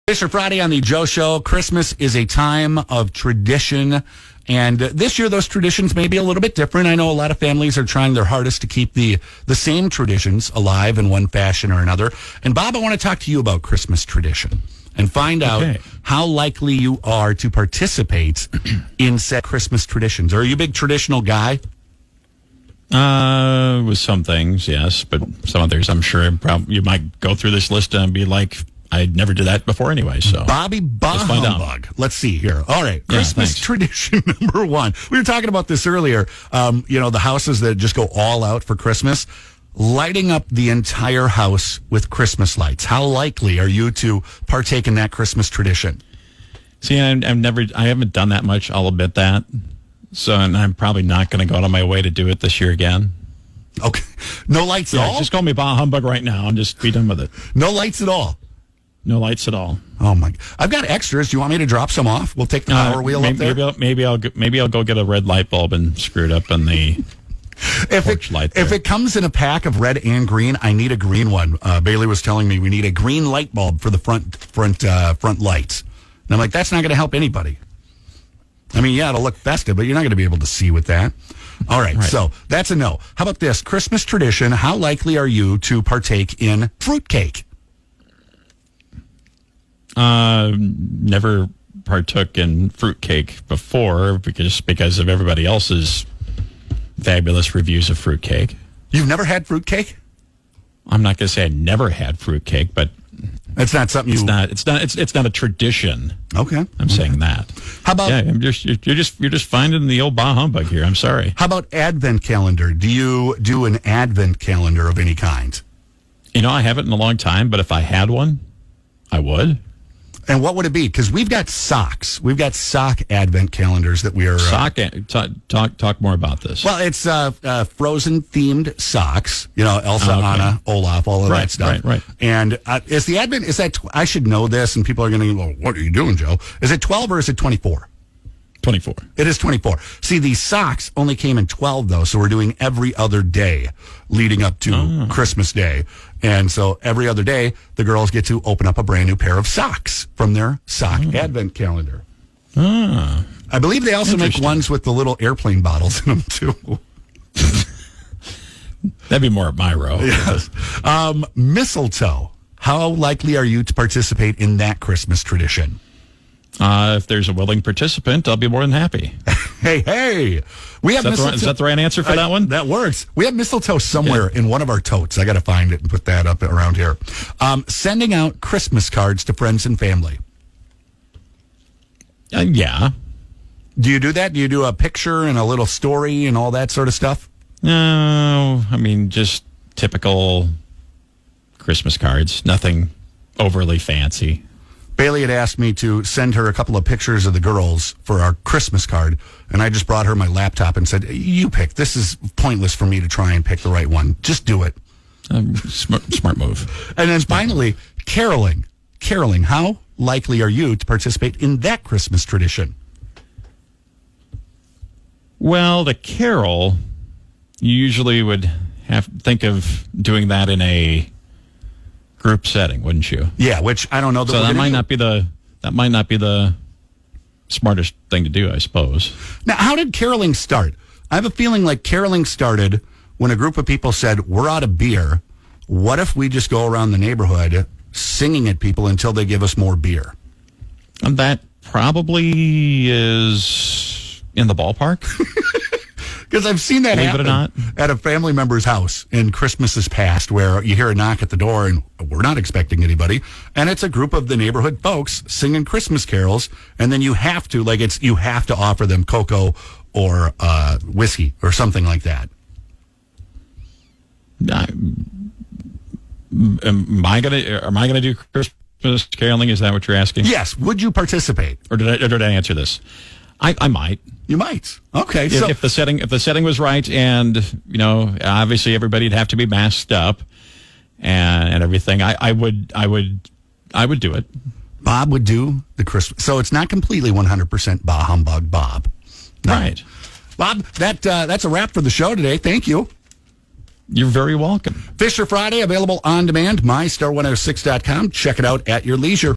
Fisher Friday on the Joe Show. Christmas is a time of tradition, and this year those traditions may be a little bit different. I know a lot of families are trying their hardest to keep the same traditions alive in one fashion or another. And Bob, I want to talk to you about Christmas tradition and find out how likely you are to participate in said Christmas traditions. Are you a big traditional guy? With some things, yes, but some others, I'm sure you might go through this list and be like, I never did that before anyway, so. Bobby Humbug. Let's see here. All right. Christmas tradition number one. We were talking about this earlier. The houses that just go all out for Christmas, lighting up the entire house with Christmas lights. How likely are you to partake in that Christmas tradition? See, I haven't done that much. I'll admit that. So, and I'm probably not going to go out of my way to do it this year again. Okay. No lights at all? Just call me Bah Humbug right now and just be done with it. No lights at all? No lights at all. Oh my! I've got extras. Do you want me to drop some off? We'll take the power wheel up there. Maybe I'll go get a red light bulb and screw it up in the porch light there. If it comes in a pack of red and green, I need a green one. Bailey was telling me we need a green light bulb for the front lights, and I'm like, that's not going to help anybody. I mean, yeah, it'll look festive, but you're not going to be able to see with that. All right, so that's a no. How about this Christmas tradition? How likely are you to partake in fruitcake? Never partook in fruitcake before because of everybody else's fabulous reviews of fruitcake. You've never had fruitcake? I'm not going to say I never had fruitcake, but it's not something it's not a tradition. Okay, I'm saying that. How about you're just finding the old Bah Humbug here. I'm sorry. How about Advent calendar? Do you do an Advent calendar of any kind? I haven't in a long time, but if I had one, I would. And what would it be? Because we've got socks. We've got sock Advent calendars that we are... Talk more about this. Well, it's Frozen-themed socks. Elsa, Anna, Olaf, all of that stuff. Right. And is the Advent... I should know this, and people are going to go, what are you doing, Joe? Is it 12 or is it 24? 24. It is 24. See, these socks only came in 12, though, so we're doing every other day leading up to Christmas Day. And so every other day, the girls get to open up a brand new pair of socks from their sock Advent calendar. I believe they also make ones with the little airplane bottles in them, too. That'd be more at my row. Yes. Mistletoe. How likely are you to participate in that Christmas tradition? If there's a willing participant, I'll be more than happy. Hey. We have Is that the right answer for that one? That works. We have mistletoe somewhere in one of our totes. I got to find it and put that up around here. Sending out Christmas cards to friends and family. Yeah. Do you do that? Do you do a picture and a little story and all that sort of stuff? No, I mean, just typical Christmas cards. Nothing overly fancy. Bailey had asked me to send her a couple of pictures of the girls for our Christmas card, and I just brought her my laptop and said, you pick. This is pointless for me to try and pick the right one. Just do it. Smart move. And then finally, caroling. Caroling, how likely are you to participate in that Christmas tradition? Well, the carol, you usually would think of doing that in a group setting, wouldn't you? Yeah, which I don't know. That might not be the smartest thing to do, I suppose. Now, how did caroling start? I have a feeling like caroling started when a group of people said, we're out of beer. What if we just go around the neighborhood singing at people until they give us more beer? And that probably is in the ballpark. Because I've seen that happen at a family member's house in Christmases past, where you hear a knock at the door and we're not expecting anybody, and it's a group of the neighborhood folks singing Christmas carols, and then you have to offer them cocoa or whiskey or something like that. Am I gonna do Christmas caroling? Is that what you're asking? Yes. Would you participate? Or did I answer this? I might. You might. Okay. If the setting was right, and obviously everybody'd have to be masked up and everything, I would do it. Bob would do the Christmas. So it's not completely 100% Bah Humbug Bob. No. Right. Bob, that's a wrap for the show today. Thank you. You're very welcome. Fisher Friday, available on demand, mystar106.com. Check it out at your leisure.